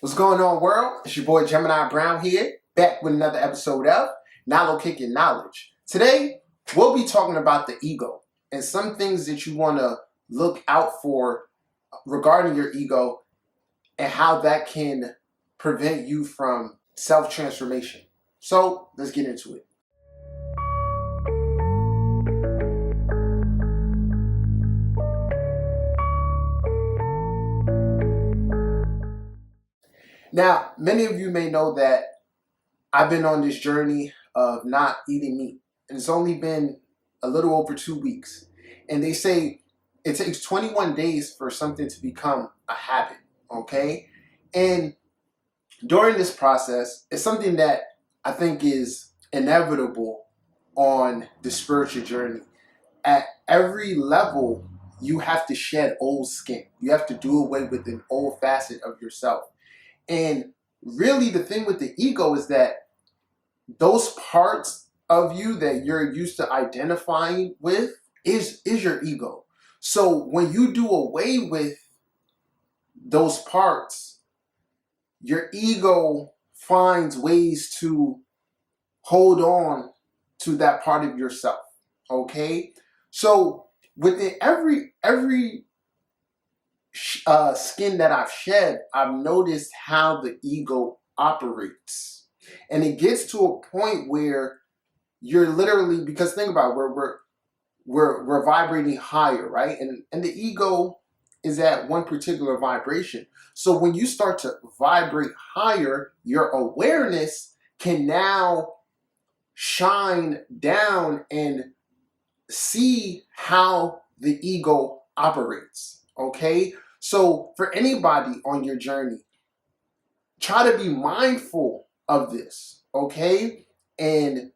What's going on, world? It's your boy Gemini Brown here, back with another episode of Now Kick Your Knowledge. Today, we'll be talking about the ego and some things that you want to look out for regarding your ego and how that can prevent you from self-transformation. So, let's get into it. Now, many of you may know that I've been on this journey of not eating meat, and it's only been a little over 2 weeks. And they say it takes 21 days for something to become a habit, okay? And during this process, it's something that I think is inevitable on the spiritual journey. At every level, you have to shed old skin. You have to do away with an old facet of yourself. And really the thing with the ego is that those parts of you that you're used to identifying with is your ego. So when you do away with those parts, your ego finds ways to hold on to that part of yourself, okay? So within every skin that I've shed, I've noticed how the ego operates. And it gets to a point where you're literally, because think about it, we're vibrating higher, right? And the ego is at one particular vibration. So when you start to vibrate higher, your awareness can now shine down and see how the ego operates, okay? So for anybody on your journey, try to be mindful of this, okay? And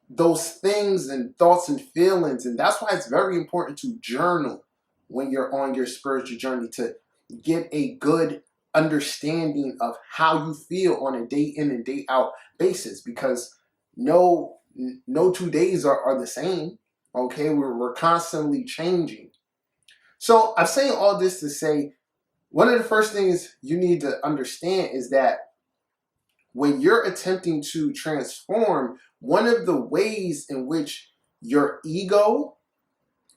those things and thoughts and feelings, and that's why it's very important to journal when you're on your spiritual journey, to get a good understanding of how you feel on a day in and day out basis, because no 2 days are the same, okay? We're constantly changing. So I'm saying all this to say, one of the first things you need to understand is that when you're attempting to transform, one of the ways in which your ego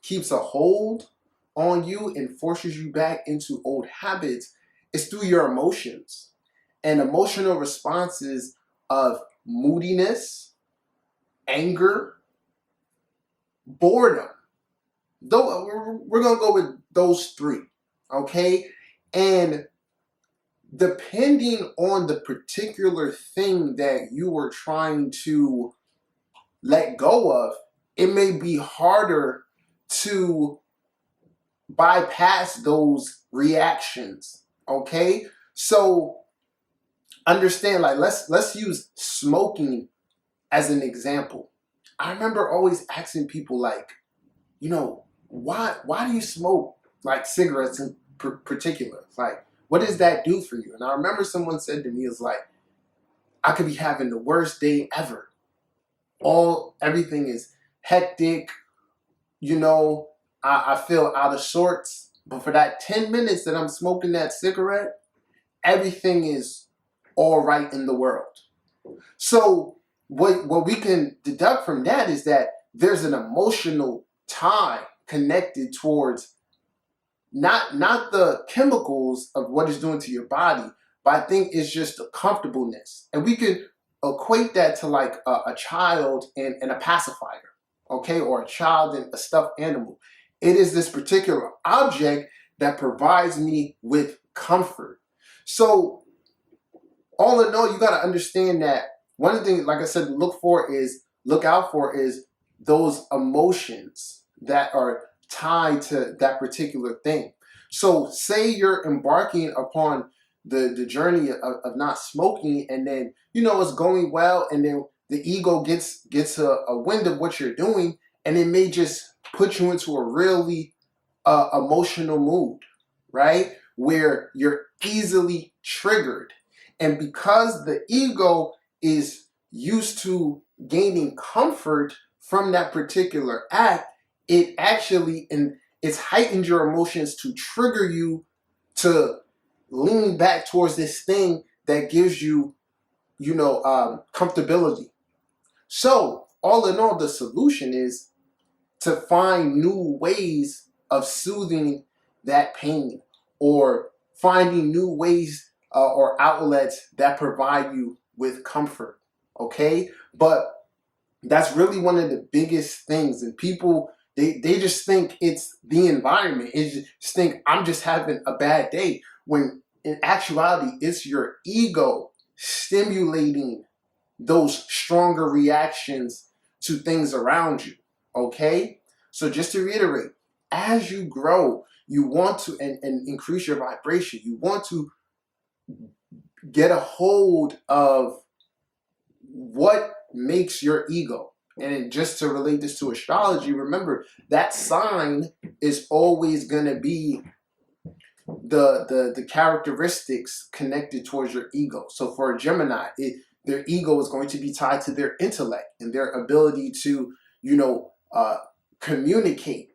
keeps a hold on you and forces you back into old habits is through your emotions and emotional responses of moodiness, anger, boredom. Though we're going to go with those three, okay? And depending on the particular thing that you were trying to let go of, it may be harder to bypass those reactions, okay? So understand, like let's use smoking as an example. I remember always asking people, like, you know, why do you smoke, like cigarettes in particular? Like, what does that do for you? And I remember someone said to me, it's like, I could be having the worst day ever. Everything is hectic, you know, I feel out of sorts. But for that 10 minutes that I'm smoking that cigarette, everything is all right in the world. So what we can deduct from that is that there's an emotional tie connected towards not the chemicals of what it's doing to your body, but I think it's just the comfortableness. And we could equate that to like a child and a pacifier, okay? Or a child and a stuffed animal. It is this particular object that provides me with comfort. So all in all, you got to understand that one of the things, like I said, look out for is those emotions that are tied to that particular thing. So say you're embarking upon the journey of not smoking, and then, you know, it's going well, and then the ego gets a wind of what you're doing, and it may just put you into a really emotional mood, right? Where you're easily triggered. And because the ego is used to gaining comfort from that particular act, it actually, and it's heightened your emotions to trigger you to lean back towards this thing that gives you, comfortability. So all in all, the solution is to find new ways of soothing that pain, or finding new ways or outlets that provide you with comfort. Okay, but that's really one of the biggest things. And people, they just think it's the environment. They just think I'm just having a bad day, when in actuality it's your ego stimulating those stronger reactions to things around you. Okay, so just to reiterate, as you grow, you want to and increase your vibration, you want to get a hold of what makes your ego. And just to relate this to astrology, remember that sign is always going to be the characteristics connected towards your ego. So for a Gemini, their ego is going to be tied to their intellect and their ability to, communicate,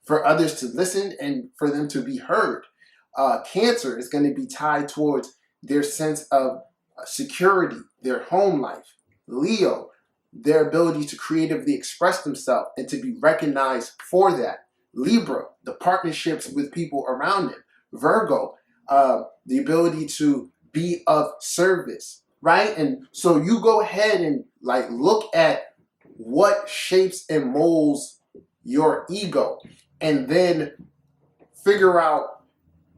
for others to listen and for them to be heard. Cancer is going to be tied towards their sense of security, their home life. Leo, their ability to creatively express themselves and to be recognized for that. Libra, the partnerships with people around them. Virgo, the ability to be of service, right? And so you go ahead and look at what shapes and molds your ego, and then figure out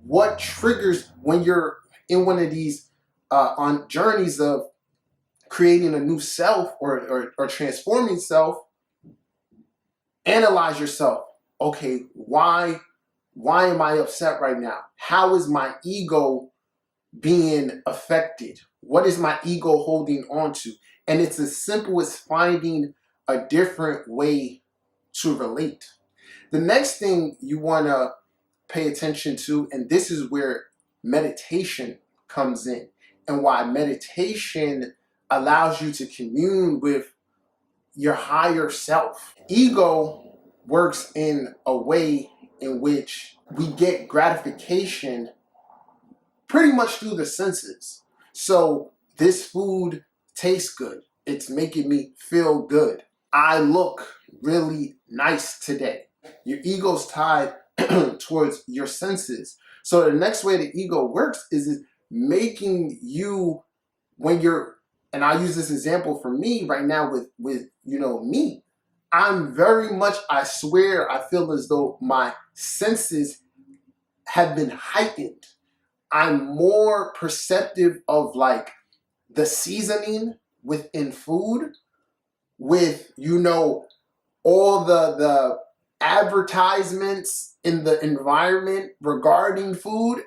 what triggers when you're in one of these on journeys of creating a new self, or transforming self. Analyze yourself. Okay, why am I upset right now? How is my ego being affected? What is my ego holding on to? And it's as simple as finding a different way to relate. The next thing you want to pay attention to, and this is where meditation comes in, and why meditation allows you to commune with your higher self. Ego works in a way in which we get gratification pretty much through the senses. So this food tastes good. It's making me feel good. I look really nice today. Your ego's tied towards your senses. So the next way the ego works is making you, when you're, and I'll use this example for me right now with me. I'm very much, I swear, I feel as though my senses have been heightened. I'm more perceptive of the seasoning within food, with all the advertisements in the environment regarding food.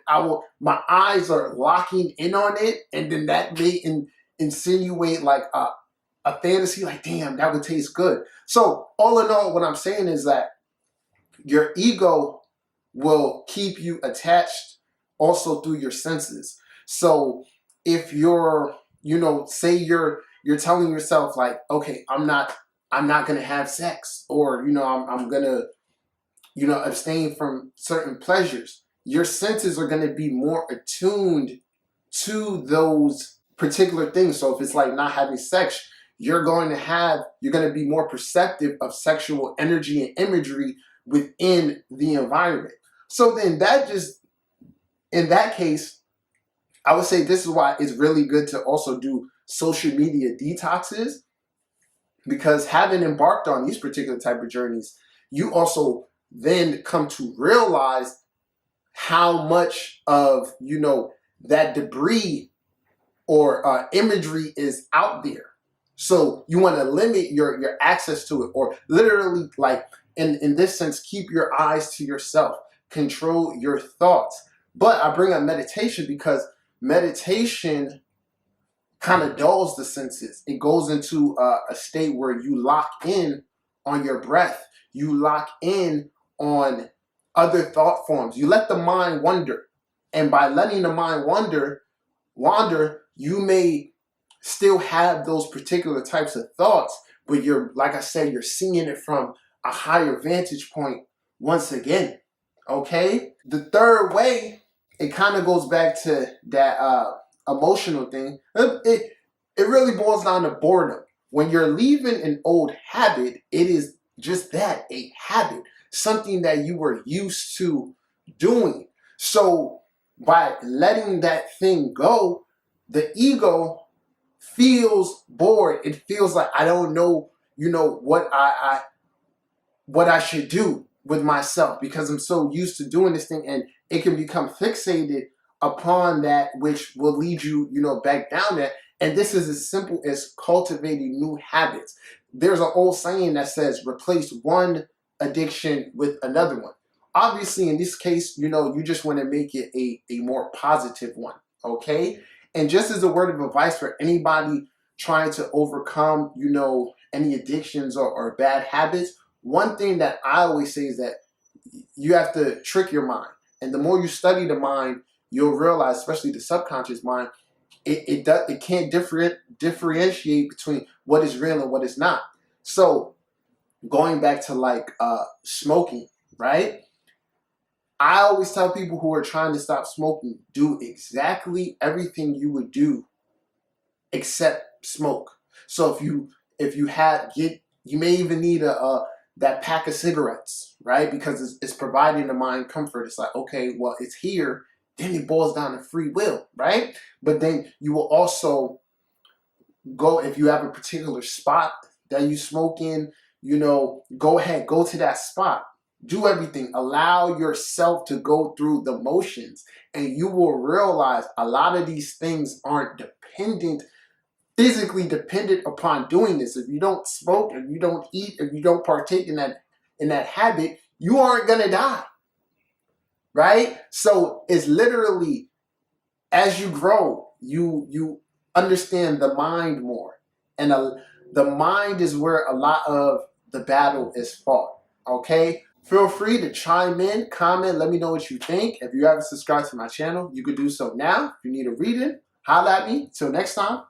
My eyes are locking in on it, and then that may insinuate a fantasy, damn, that would taste good. So all in all, what I'm saying is that your ego will keep you attached also through your senses. So if you're, say you're telling yourself okay, I'm not gonna have sex, or I'm gonna abstain from certain pleasures, your senses are gonna be more attuned to those particular things. So if it's not having sex, you're going to be more perceptive of sexual energy and imagery within the environment. So then in that case, I would say this is why it's really good to also do social media detoxes, because having embarked on these particular type of journeys, you also then come to realize how much of that debris or imagery is out there. So you want to limit your access to it, or literally in this sense, keep your eyes to yourself, control your thoughts. But I bring up meditation because meditation kind of dulls the senses. It goes into a state where you lock in on your breath. You lock in on other thought forms. You let the mind wander. And by letting the mind wander, you may still have those particular types of thoughts, but you're, like I said, you're seeing it from a higher vantage point once again. Okay? The third way, it kind of goes back to that emotional thing. It really boils down to boredom. When you're leaving an old habit, it is just that, a habit, something that you were used to doing. So by letting that thing go, the ego feels bored. It feels like I don't know, what I should do with myself because I'm so used to doing this thing, and it can become fixated upon that, which will lead you, back down there. And this is as simple as cultivating new habits. There's an old saying that says, replace one addiction with another one. Obviously, in this case, you just want to make it a more positive one, okay? And just as a word of advice for anybody trying to overcome, any addictions or bad habits, one thing that I always say is that you have to trick your mind. And the more you study the mind, you'll realize, especially the subconscious mind, it can't differentiate between what is real and what is not. So going back to like smoking, right? I always tell people who are trying to stop smoking, do exactly everything you would do except smoke. So if you you may even need that pack of cigarettes, right? Because it's providing the mind comfort. It's like, okay, well, it's here. Then it boils down to free will, right? But then you will also go, if you have a particular spot that you smoke in, go ahead, go to that spot. Do everything. Allow yourself to go through the motions, and you will realize a lot of these things aren't physically dependent upon doing this. If you don't smoke, if you don't eat, if you don't partake in that habit, you aren't gonna die, right? So it's literally, as you grow, you understand the mind more, and the mind is where a lot of the battle is fought. Okay, feel free to chime in, comment, let me know what you think. If you haven't subscribed to my channel, you could do so now. If you need a reading, holla at me. Till next time.